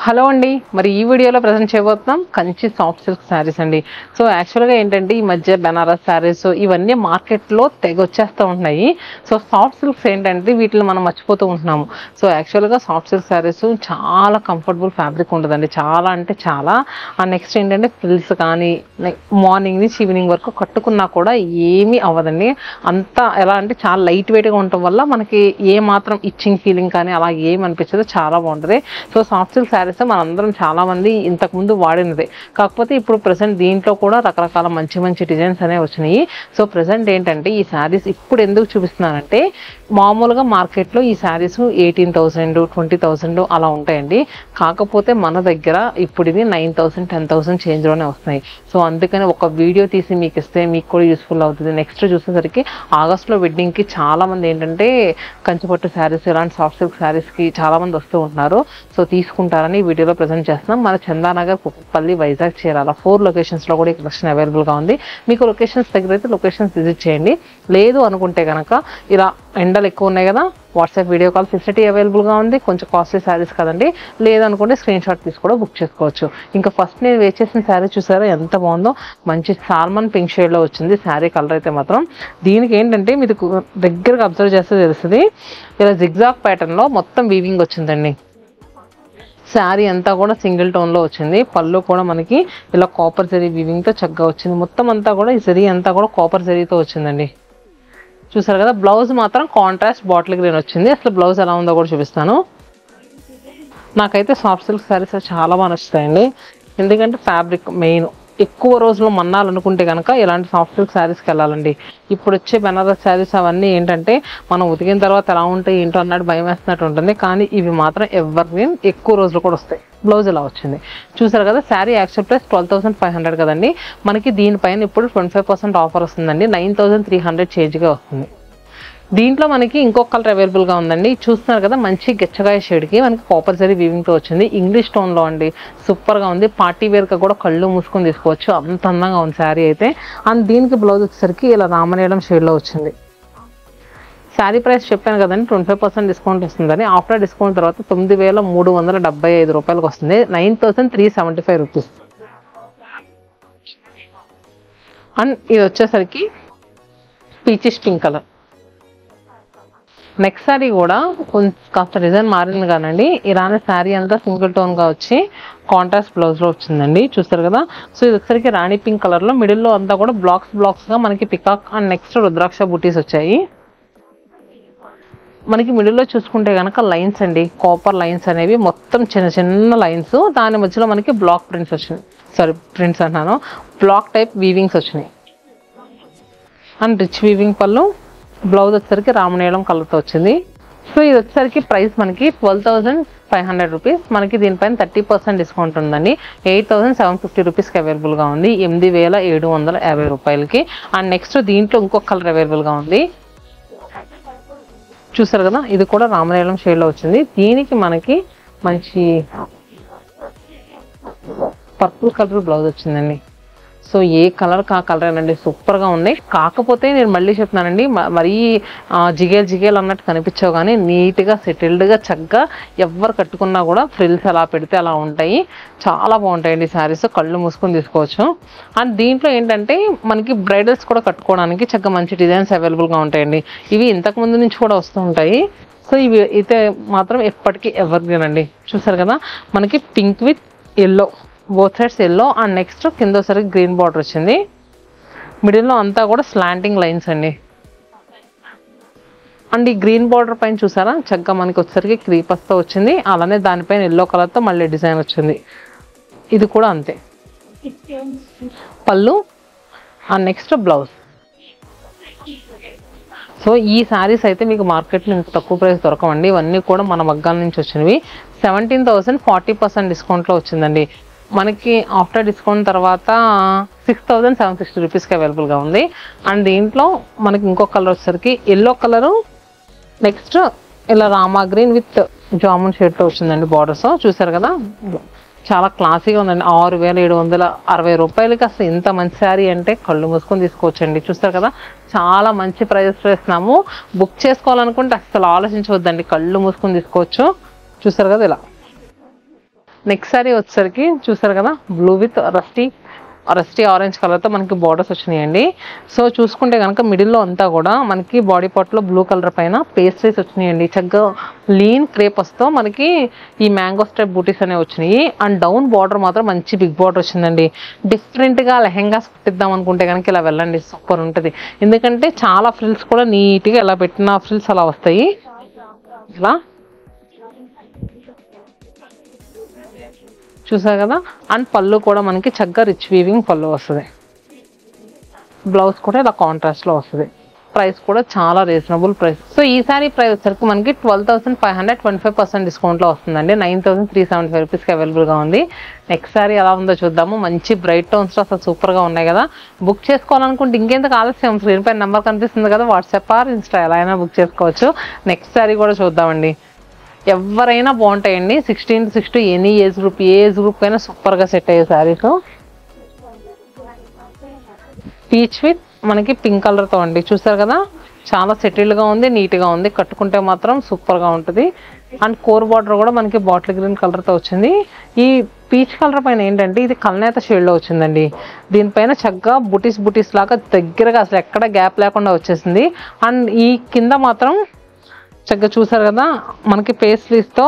Hello అండి, మరి ఈ వీడియోలో ప్రజెంట్ చేయబోతున్నాం కంచి సాఫ్ట్ సిల్క్ శారీస్ అండి. సో యాక్చువల్గా ఏంటంటే ఈ మధ్య బెనారస్ శారీస్ ఇవన్నీ మార్కెట్లో తెగ వచ్చేస్తూ ఉంటున్నాయి. సో సాఫ్ట్ సిల్క్స్ ఏంటంటే వీటిని మనం మర్చిపోతూ ఉంటున్నాము. సో యాక్చువల్గా సాఫ్ట్ సిల్క్ శారీస్ చాలా కంఫర్టబుల్ ఫ్యాబ్రిక్ ఉంటుందండి, చాలా అంటే చాలా. నెక్స్ట్ ఏంటంటే ఫ్రిల్స్ కానీ మార్నింగ్ నుంచి ఈవినింగ్ వరకు కట్టుకున్నా కూడా ఏమీ అవ్వదండి. అంతా ఎలా అంటే చాలా లైట్ వెయిట్గా ఉండటం వల్ల మనకి ఏ మాత్రం ఇచ్చింగ్ ఫీలింగ్ కానీ అలా ఏమి అనిపించదు, చాలా బాగుంటుంది. సో సాఫ్ట్ సిల్క్ శారీస్ మనందరం చాలా మంది ఇంతకుముందు వాడినదే, కాకపోతే ఇప్పుడు ప్రెసెంట్ దీంట్లో కూడా రకరకాల మంచి మంచి డిజైన్స్ అనేవి వచ్చినాయి. సో ప్రెసెంట్ ఏంటంటే ఈ శారీస్ ఇప్పుడు ఎందుకు చూపిస్తున్నానంటే, మామూలుగా మార్కెట్లో ఈ శారీస్ 18,000 20,000 అలా ఉంటాయండి. కాకపోతే మన దగ్గర ఇప్పుడు ఇది 9,000 10,000 చేంజ్లోనే వస్తున్నాయి. సో అందుకని ఒక వీడియో తీసి మీకు ఇస్తే మీకు కూడా యూస్ఫుల్ అవుతుంది. నెక్స్ట్ చూసేసరికి ఆగస్ట్లో వెడ్డింగ్కి చాలామంది ఏంటంటే కంచిపట్టు శారీస్ ఇలాంటి సాఫ్ట్ సిల్క్ శారీస్కి చాలామంది వస్తూ ఉంటున్నారు. సో తీసుకుంటారని వీడియోలో ప్రజెంట్ చేస్తున్నాం. మన చందానగర్, కుక్కపల్లి, వైజాగ్, చీరాల 4 లొకేషన్స్లో కూడా ఈ కలెక్షన్ అవైలబుల్గా ఉంది. మీకు లొకేషన్స్ దగ్గర అయితే లొకేషన్స్ విజిట్ చేయండి. లేదు అనుకుంటే కనుక ఇలా ఎండలు ఎక్కువ ఉన్నాయి కదా, వాట్సాప్ వీడియో కాల్ ఫెసిలిటీ అవైలబుల్గా ఉంది. కొంచెం కాస్ట్లీ శారీస్ కదండి, లేదనుకుంటే స్క్రీన్ షాట్ తీసి కూడా బుక్ చేసుకోవచ్చు. ఇంకా ఫస్ట్ నేను వేర్ చేసిన శారీ చూసారా ఎంత బాగుందో, మంచి సాల్మన్ పింక్ షేడ్లో వచ్చింది శారీ కలర్ అయితే మాత్రం. దీనికి ఏంటంటే మీరు దగ్గరగా అబ్జర్వ్ చేస్తే తెలుస్తుంది, ఇలా జిగ్జాగ్ ప్యాటర్న్లో మొత్తం వీవింగ్ వచ్చిందండి. శారీ అంతా కూడా సింగిల్ టోన్లో వచ్చింది. పళ్ళు కూడా మనకి ఇలా కాపర్ జరీ వీవింగ్తో చక్కగా వచ్చింది. మొత్తం అంతా కూడా ఈ జరీ అంతా కూడా కాపర్ జరీతో వచ్చిందండి. చూసారు కదా, బ్లౌజ్ మాత్రం కాంట్రాస్ట్ బాటిల్ గ్రీన్ వచ్చింది. అసలు బ్లౌజ్ ఎలా ఉందో కూడా చూపిస్తాను. నాకైతే సాఫ్ట్ సిల్క్ శారీస్ చాలా బాగా నచ్చుతాయండి, ఎందుకంటే ఫ్యాబ్రిక్ మెయిన్. ఎక్కువ రోజులు మన్నాలనుకుంటే కనుక ఇలాంటి సాఫ్ట్ సిల్క్ శారీస్కి వెళ్ళాలండి. ఇప్పుడు వచ్చే బెనారస్ శారీస్ అవన్నీ ఏంటంటే మనం ఉతికిన తర్వాత ఎలా ఉంటాయి ఏంటో అన్నట్టు భయం వేస్తున్నట్టు ఉంటుంది. కానీ ఇవి మాత్రం ఎవర్ గ్రీన్ ఎక్కువ రోజులు కూడా వస్తాయి. బ్లౌజ్ ఇలా వచ్చింది చూసారు కదా. శారీ యాక్చువల్ ప్రైస్ 12,500 కదండి. మనకి దీనిపైన ఇప్పుడు 25% ఆఫర్ వస్తుందండి, 9,300 చేంజ్గా వస్తుంది. దీంట్లో మనకి ఇంకొక కలర్ అవైలబుల్గా ఉందండి. చూస్తున్నారు కదా, మంచి గచ్చగాయ షేడ్కి మనకి కాపర్ జరీ వీవింగ్తో వచ్చింది. ఇంగ్లీష్ టోన్లో అండి, సూపర్గా ఉంది. పార్టీ వేర్గా కూడా కళ్ళు మూసుకొని తీసుకోవచ్చు, అంత అందంగా ఉంది శారీ అయితే. అండ్ దీనికి బ్లౌజ్ వచ్చేసరికి ఇలా రామనీయడం షేడ్లో వచ్చింది. శారీ ప్రైస్ చెప్పాను కదండి, 25% డిస్కౌంట్ వస్తుందని. ఆఫ్టర్ డిస్కౌంట్ తర్వాత 9,375 రూపాయలకు వస్తుంది, 9,375 రూపీస్. అండ్ ఇది వచ్చేసరికి peachish pink colour. Next sari కూడా కొంచెం కాస్త డిజైన్ మారింది కానండి. ఇలానే శారీ అంతా సింగిల్ టోన్గా వచ్చి కాంట్రాస్ట్ బ్లౌజ్లో వచ్చిందండి, చూస్తారు కదా. సో ఇది వచ్చరికి రాణి పింక్ కలర్లో మిడిల్లో అంతా కూడా బ్లాక్స్గా మనకి పికాక్ అండ్ నెక్స్ట్ రుద్రాక్ష బూటీస్ వచ్చాయి. మనకి మిడిల్లో చూసుకుంటే కనుక లైన్స్ అండి, కాపర్ లైన్స్ అనేవి మొత్తం చిన్న చిన్న లైన్స్. దాని మధ్యలో మనకి బ్లాక్ ప్రింట్స్ వచ్చినాయి, ప్రింట్స్ అంటున్నాను, బ్లాక్ టైప్ వీవింగ్స్ వచ్చినాయి. అండ్ రిచ్ వీవింగ్ పళ్ళు. బ్లౌజ్ వచ్చేసరికి రామనీయడం కలర్తో వచ్చింది. సో ఇది వచ్చేసరికి ప్రైస్ మనకి 12,500 రూపీస్. మనకి దీనిపైన 30% డిస్కౌంట్ ఉందండి, 8,750 రూపీస్కి అవైలబుల్గా ఉంది, 8,750 రూపాయలకి. అండ్ నెక్స్ట్ దీంట్లో ఇంకొక కలర్ అవైలబుల్గా ఉంది, చూసారు కదా. ఇది కూడా రామనీయడం షేడ్లో వచ్చింది. దీనికి మనకి మంచి పర్పుల్ కలర్ బ్లౌజ్ వచ్చిందండి. సో ఏ కలర్ ఆ కలర్ అండి, సూపర్గా ఉన్నాయి. కాకపోతే నేను మళ్ళీ చెప్తున్నానండి, మరీ జిగేల్ అన్నట్టు కనిపించావు, కానీ నీట్గా సెటిల్డ్గా చక్కగా ఎవరు కట్టుకున్నా కూడా ఫ్రిల్స్ ఎలా పెడితే అలా ఉంటాయి, చాలా బాగుంటాయండి శారీస్. కళ్ళు మూసుకొని తీసుకోవచ్చు. అండ్ దీంట్లో ఏంటంటే మనకి బ్రైడల్స్ కూడా కట్టుకోవడానికి చక్కగా మంచి డిజైన్స్ అవైలబుల్గా ఉంటాయండి. ఇవి ఇంతకు ముందు నుంచి కూడా వస్తూ ఉంటాయి. సో ఇవి అయితే మాత్రం ఎప్పటికీ ఎవర్ గ్రీన్ అండి. చూసారు కదా, మనకి pink with yellow, both sides yellow. And next కింద వచ్చరికి గ్రీన్ బార్డర్ వచ్చింది. మిడిల్లో అంతా కూడా స్లాంటింగ్ లైన్స్ అండి. అండ్ ఈ గ్రీన్ బార్డర్ పైన చూసారా చక్కగా మనకి వచ్చేసరికి క్రీపర్స్తో వచ్చింది. అలానే దానిపైన ఎల్లో కలర్తో మళ్ళీ డిజైన్ వచ్చింది. ఇది కూడా అంతే, పళ్ళు అండ్ నెక్స్ట్ బ్లౌజ్. సో ఈ శారీస్ అయితే మీకు మార్కెట్లో ఇంత తక్కువ ప్రైస్ దొరకవండి. ఇవన్నీ కూడా మన మగ్గాల నుంచి వచ్చినవి. 17,000 40% డిస్కౌంట్లో వచ్చిందండి. మనకి ఆఫ్టర్ డిస్కౌంట్ తర్వాత 6,760 రూపీస్కి అవైలబుల్గా ఉంది. అండ్ దీంట్లో మనకి ఇంకొక కలర్ వచ్చేసరికి ఎల్లో కలరు, నెక్స్ట్ ఇలా రామా గ్రీన్ విత్ జామున్ షేడ్తో వచ్చిందండి బార్డర్స్. చూసారు కదా, చాలా క్లాసీగా ఉందండి. 6,760 రూపాయలకి అసలు ఇంత మంచి శారీ అంటే కళ్ళు మూసుకొని తీసుకోవచ్చండి. చూస్తారు కదా, చాలా మంచి ప్రైజెస్ వేస్తున్నాము. బుక్ చేసుకోవాలనుకుంటే అసలు ఆలోచించవద్దండి, కళ్ళు మూసుకొని తీసుకోవచ్చు. చూసారు కదా ఇలా. నెక్స్ట్ సారీ వచ్చేసరికి చూసారు కదా బ్లూ విత్ రస్టీ ఆరెంజ్ కలర్తో మనకి బార్డర్స్ వచ్చినాయండి. సో చూసుకుంటే కనుక మిడిల్లో అంతా కూడా మనకి బాడీ పార్ట్లో బ్లూ కలర్ పైన పేస్ట్రీస్ వచ్చినాయండి. చక్కగా లీన్ క్రేప్ వస్తూ మనకి ఈ మ్యాంగో స్టైప్ బూటీస్ అనేవి వచ్చినాయి. అండ్ డౌన్ బార్డర్ మాత్రం మంచి బిగ్ బార్డర్ వచ్చిందండి. డిఫరెంట్గా లెహెంగాస్ కుట్టిద్దాం అనుకుంటే కనుక ఇలా వెళ్ళండి, సూపర్ ఉంటుంది. ఎందుకంటే చాలా ఫ్రిల్స్ కూడా నీట్గా ఎలా పెట్టిన ఫ్రిల్స్ అలా వస్తాయి. ఇలా చూసారు కదా. అండ్ పళ్ళు కూడా మనకి చక్కగా రిచ్ వీవింగ్ పళ్ళు వస్తుంది. బ్లౌజ్ కూడా ఇలా కాంట్రాస్ట్లో వస్తుంది. ప్రైస్ కూడా చాలా రీజనబుల్ ప్రైస్. సో ఈ సారీ ప్రైస్ వచ్చరికి మనకి 12,500 25% డిస్కౌంట్లో వస్తుందండి. 9,375 రూపీస్కి అవైలబుల్గా ఉంది. నెక్స్ట్ సారీ ఎలా ఉందో చూద్దాము. మంచి బ్రైట్ టోన్స్లో అసలు సూపర్గా ఉన్నాయి కదా. బుక్ చేసుకోవాలనుకుంటే ఇంకెందుకు ఆలస్యం, స్క్రీన్ పైన నెంబర్ కనిపిస్తుంది కదా, వాట్సాప్ ఆర్ ఇన్స్టా ఎలా అయినా బుక్ చేసుకోవచ్చు. నెక్స్ట్ సారీ కూడా చూద్దామండి. ఎవరైనా బాగుంటాయండి. 16 to 60 any age group, A age group అయినా సూపర్గా సెట్ అయ్యే శారీస్. పీచ్ విత్ మనకి పింక్ కలర్తో అండి. చూసారు కదా, చాలా సెటిల్డ్గా ఉంది, నీట్గా ఉంది. కట్టుకుంటే మాత్రం సూపర్గా ఉంటుంది. అండ్ కోర్ బార్డర్ కూడా మనకి బాటిల్ గ్రీన్ కలర్తో వచ్చింది. ఈ పీచ్ కలర్ పైన ఏంటంటే ఇది కల్నేత షేడ్లో వచ్చిందండి. దీనిపైన చక్కగా బుటీస్ లాగా దగ్గరగా అసలు ఎక్కడ గ్యాప్ లేకుండా వచ్చేసింది. అండ్ ఈ కింద మాత్రం చక్కగా చూసారు కదా మనకి పేస్ట్రీస్తో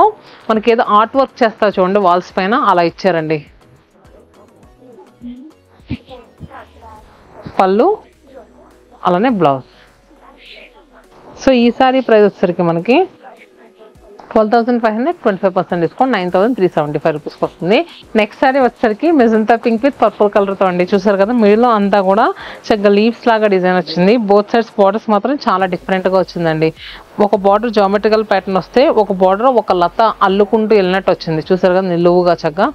మనకి ఏదో ఆర్ట్ వర్క్ చేస్తారు చూడండి వాల్స్ పైన, అలా ఇచ్చారండి. పళ్ళు అలానే బ్లౌజ్. సో ఈ సారీ ప్రైస్ వచ్చేసరికి మనకి 12,500 25% డిస్కౌంట్ 9,375 రూపీస్కి వస్తుంది. నెక్స్ట్ సారీ వచ్చేసరికి మెజంతా పింక్ విత్ పర్పుల్ కలర్తో అండి. చూసారు కదా మిడిల్లో అంతా కూడా చక్కగా లీవ్స్ లాగా డిజైన్ వచ్చింది. బోత్ సైడ్స్ బార్డర్స్ మాత్రం చాలా డిఫరెంట్గా వచ్చిందండి. ఒక బార్డర్ జామెట్రికల్ ప్యాటర్న్ వస్తే ఒక బార్డర్ ఒక లత అల్లుకుంటూ వెళ్ళినట్టు వచ్చింది. చూసారు కదా నిలువుగా చక్కగా.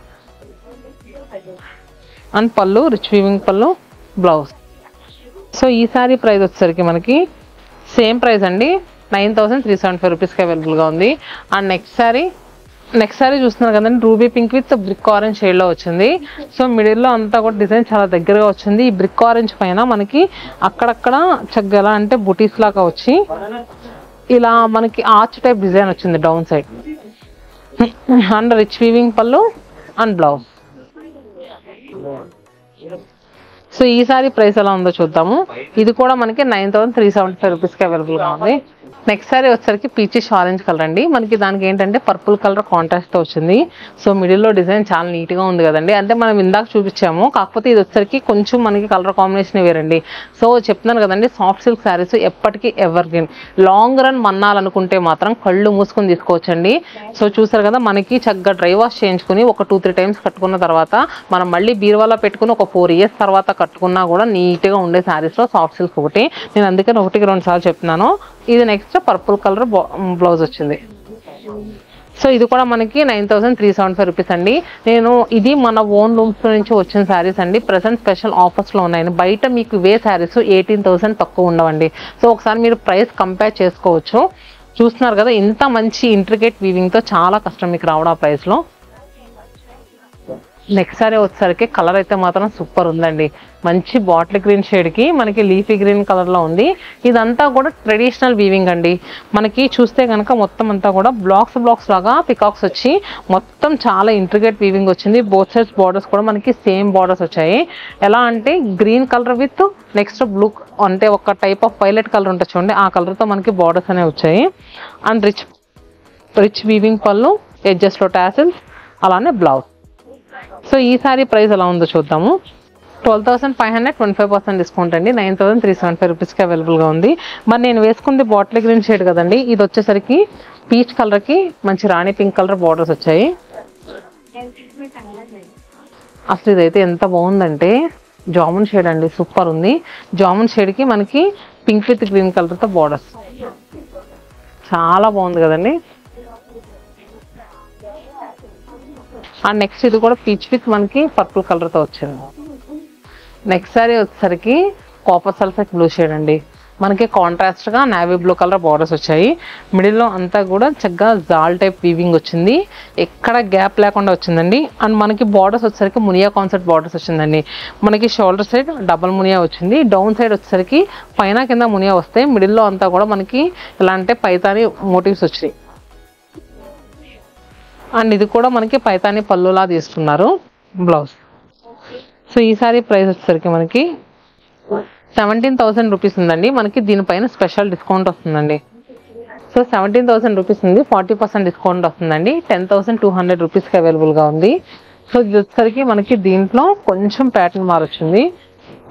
అండ్ పళ్ళు రిచ్ వీవింగ్ పళ్ళు, బ్లౌజ్. సో ఈ సారీ ప్రైస్ వచ్చేసరికి మనకి సేమ్ ప్రైస్ అండి, 9,375 రూపీస్కి అవైలబుల్గా ఉంది. అండ్ నెక్స్ట్ సారీ చూస్తున్నారు కదండి, ruby pink with brick orange షేడ్లో వచ్చింది. సో మిడిల్లో అంతా కూడా డిజైన్ చాలా దగ్గరగా వచ్చింది. ఈ బ్రిక్ ఆరెంజ్ పైన మనకి అక్కడక్కడ చక్కగా ఎలా అంటే బుటీస్ లాగా వచ్చి ఇలా మనకి ఆర్చ్ టైప్ డిజైన్ వచ్చింది down side. And rich weaving పళ్ళు అండ్ బ్లౌజ్. సో ఈ సారీ ప్రైస్ ఎలా ఉందో చూద్దాము. ఇది కూడా మనకి 9,375 రూపీస్కి అవైలబుల్గా ఉంది. నెక్స్ట్ సారీ వచ్చేసరికి పీచిష్ ఆరెంజ్ కలర్ అండి. మనకి దానికి ఏంటంటే పర్పుల్ కలర్ కాంట్రాస్ట్తో వచ్చింది. సో మిడిల్లో డిజైన్ చాలా నీట్గా ఉంది కదండి. అంటే మనం ఇందాక చూపించాము, కాకపోతే ఇది వచ్చేసరికి కొంచెం మనకి కలర్ కాంబినేషన్ వేరండి. సో చెప్తున్నాను కదండి, సాఫ్ట్ సిల్క్ శారీస్ ఎప్పటికీ ఎవర్ గ్రీన్. లాంగ్ రన్ మన్నాలనుకుంటే మాత్రం కళ్ళు మూసుకొని తీసుకోవచ్చండి. సో చూసారు కదా మనకి చక్కగా డ్రై వాష్ చేయించుకుని ఒక 2-3 టైమ్స్ కట్టుకున్న తర్వాత మనం మళ్ళీ బీరువాలో పెట్టుకుని ఒక 4 years తర్వాత కట్టుకున్నా కూడా నీట్గా ఉండే శారీస్లో సాఫ్ట్ సిల్క్ ఒకటి. నేను అందుకని 1-2 సార్లు చెప్తున్నాను. ఇది నెక్స్ట్ పర్పుల్ కలర్ బ్లౌజ్ వచ్చింది. సో ఇది కూడా మనకి 9,375 రూపీస్ అండి. ఇది మన ఓన్ లూమ్స్ నుంచి వచ్చిన శారీస్ అండి. ప్రెసెంట్ స్పెషల్ ఆఫర్స్లో ఉన్నాయండి. బయట మీకు ఇవే శారీస్ 18,000 తక్కువ ఉండవండి. సో ఒకసారి మీరు ప్రైస్ కంపేర్ చేసుకోవచ్చు. చూస్తున్నారు కదా ఇంత మంచి ఇంట్రికేట్ వీవింగ్తో చాలా కష్టం మీకు రావడం ఆ ప్రైస్లో. నెక్స్ట్ సారీ వచ్చేసరికి కలర్ అయితే మాత్రం సూపర్ ఉందండి. మంచి బాటిల్ గ్రీన్ షేడ్కి మనకి లీఫీ గ్రీన్ కలర్లో ఉంది. ఇదంతా కూడా ట్రెడిషనల్ వీవింగ్ అండి. మనకి చూస్తే కనుక మొత్తం అంతా కూడా బ్లాక్స్ లాగా పికాక్స్ వచ్చి మొత్తం చాలా ఇంట్రికేట్ వీవింగ్ వచ్చింది. బోత్ సైడ్స్ బార్డర్స్ కూడా మనకి సేమ్ బార్డర్స్ వచ్చాయి. ఎలా అంటే green colour with next blue, అంటే ఒక టైప్ ఆఫ్ వైలెట్ కలర్ ఉంటుంది చూడండి, ఆ కలర్తో మనకి బార్డర్స్ అనేవి వచ్చాయి. అండ్ రిచ్ వీవింగ్ పళ్ళు, ఎడ్జెస్లో టాసిల్స్, అలానే బ్లౌజ్. సో ఈ సారీ ప్రైస్ ఎలా ఉందో చూద్దాము. 12,500 25% డిస్కౌంట్ అండి, 9,375 రూపీస్కి అవైలబుల్గా ఉంది. మరి నేను వేసుకుంది బాటిల్ గ్రీన్ షేడ్ కదండి. ఇది వచ్చేసరికి పీచ్ కలర్కి మంచి రాణి పింక్ కలర్ బార్డర్స్ వచ్చాయి. అసలు ఇదైతే ఎంత బాగుందంటే జామున్ షేడ్ అండి, సూపర్ ఉంది. జామున్ షేడ్కి మనకి పింక్ విత్ గ్రీన్ కలర్తో బార్డర్స్ చాలా బాగుంది కదండి. అండ్ నెక్స్ట్ ఇది కూడా పీచ్ విత్ మనకి పర్పుల్ కలర్తో వచ్చింది. నెక్స్ట్ సారీ వచ్చేసరికి కాపర్ సల్ఫేట్ బ్లూ షేడ్ అండి. మనకి కాంట్రాస్ట్గా నావీ బ్లూ కలర్ బార్డర్స్ వచ్చాయి. మిడిల్లో అంతా కూడా చక్కగా జాల్ టైప్ వీవింగ్ వచ్చింది, ఎక్కడ గ్యాప్ లేకుండా వచ్చిందండి. అండ్ మనకి బార్డర్స్ వచ్చేసరికి మునియా కాన్సెప్ట్ బార్డర్స్ వచ్చిందండి. మనకి షోల్డర్ సైడ్ డబల్ మునియా వచ్చింది, డౌన్ సైడ్ వచ్చేసరికి పైన కింద మునియా వస్తాయి. మిడిల్లో అంతా కూడా మనకి ఎలా అంటే పైతాని మోటివ్స్ వచ్చినాయి. అండ్ ఇది కూడా మనకి పైతాని పళ్ళులా తీసుకున్నారు బ్లౌజ్. సో ఈ సారీ ప్రైస్ వచ్చేసరికి మనకి 17,000 రూపీస్ ఉందండి. మనకి దీనిపైన స్పెషల్ డిస్కౌంట్ వస్తుందండి. సో 17,000 రూపీస్ ఉంది, 40% డిస్కౌంట్ వస్తుందండి. 10,200 రూపీస్కి అవైలబుల్గా ఉంది. సో ఇది వచ్చేసరికి మనకి దీంట్లో కొంచెం ప్యాటర్న్ మారొచ్చింది,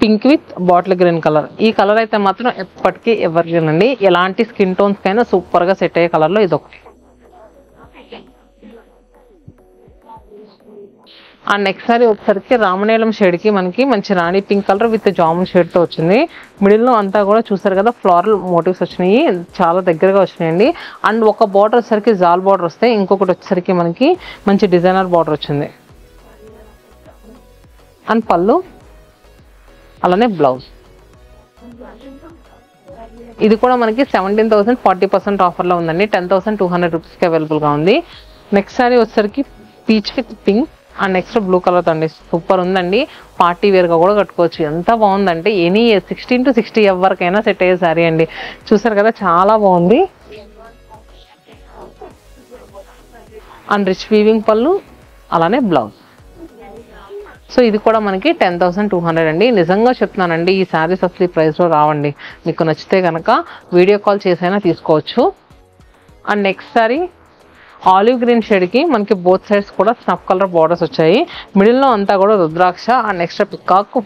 pink with bottle green colour. ఈ కలర్ అయితే మాత్రం ఎప్పటికీ ఎవరిగ్రీన్ అండి, ఎలాంటి స్కిన్ టోన్స్ కైనా సూపర్గా సెట్ అయ్యే కలర్లో ఇది ఒకటి. ఆ నెక్స్ట్ సారీ వచ్చేసరికి రామనీలం షేడ్కి మనకి మంచి రాణి పింక్ కలర్ విత్ జామున్ షేడ్తో వచ్చింది. మిడిల్లో అంతా కూడా చూసారు కదా ఫ్లోరల్ మోటివ్స్ వచ్చినాయి, చాలా దగ్గరగా వచ్చినాయండి. అండ్ ఒక బార్డర్ వచ్చేసరికి జాల్ బార్డర్ వస్తే, ఇంకొకటి వచ్చేసరికి మనకి మంచి డిజైనర్ బార్డర్ వచ్చింది. అండ్ పళ్ళు అలానే బ్లౌజ్. ఇది కూడా మనకి 17,000 40% ఆఫర్లో ఉందండి. 10,200 రూపీస్కి అవైలబుల్గా ఉంది. నెక్స్ట్ సారీ వచ్చేసరికి peach with pink and next blue colour అండి. సూపర్ ఉందండి, పార్టీ వేర్గా కూడా కట్టుకోవచ్చు. ఎంత బాగుందంటే ఎనీ 16 to 60 ఎవరికైనా సెట్ అయ్యే సారీ అండి. చూసారు కదా చాలా బాగుంది. అండ్ రిచ్ వీవింగ్ పళ్ళు అలానే బ్లౌజ్. సో ఇది కూడా మనకి 10,200 అండి. నిజంగా చెప్తున్నానండి, ఈ శారీస్ అసలు ఈ ప్రైస్లో రావండి. మీకు నచ్చితే కనుక వీడియో కాల్ చేసైనా తీసుకోవచ్చు. And next sari olive green షేడ్కి మనకి బోత్ సైడ్స్ కూడా స్నఫ్ కలర్ బార్డర్స్ వచ్చాయి. మిడిల్లో అంతా కూడా రుద్రాక్ష అండ్ నెక్స్ట్ పికాక్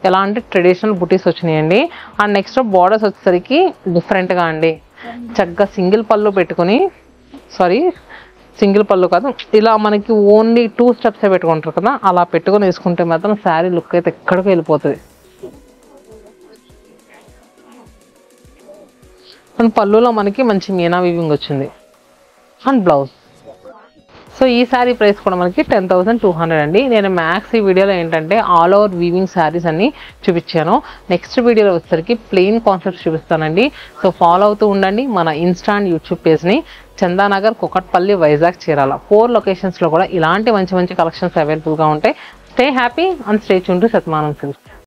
ఎలాంటి ట్రెడిషనల్ బుటీస్ వచ్చినాయండి. అండ్ నెక్స్ట్ బార్డర్స్ వచ్చేసరికి డిఫరెంట్గా అండి, చక్కగా సింగిల్ పళ్ళు పెట్టుకుని, సింగిల్ పళ్ళు కాదు, ఇలా మనకి ఓన్లీ 2 స్టెప్స్ పెట్టుకుంటారు కదా, అలా పెట్టుకుని వేసుకుంటే మాత్రం శారీ లుక్ అయితే ఎక్కడికి వెళ్ళిపోతుంది. అండ్ పళ్ళులో మనకి మంచి మీనా వీవింగ్ వచ్చింది అండ్ బ్లౌజ్. సో ఈ శారీ ప్రైస్ కూడా మనకి 10,200 అండి. నేను మ్యాక్స్ ఈ వీడియోలో ఏంటంటే ఆల్ ఓవర్ వీవింగ్ శారీస్ అన్ని చూపించాను. నెక్స్ట్ వీడియోలో వచ్చేసరికి ప్లెయిన్ కాన్సెప్ట్స్ చూపిస్తానండి. సో ఫాలో అవుతూ ఉండండి మన ఇన్స్టా అండ్ యూట్యూబ్ పేజ్ని. చందానగర్, కుకట్పల్లి, వైజాగ్, చీరాల 4 లొకేషన్స్లో కూడా ఇలాంటి మంచి మంచి కలెక్షన్స్ అవైలబుల్గా ఉంటాయి. Stay happy and stay tune to Shatamanam silks.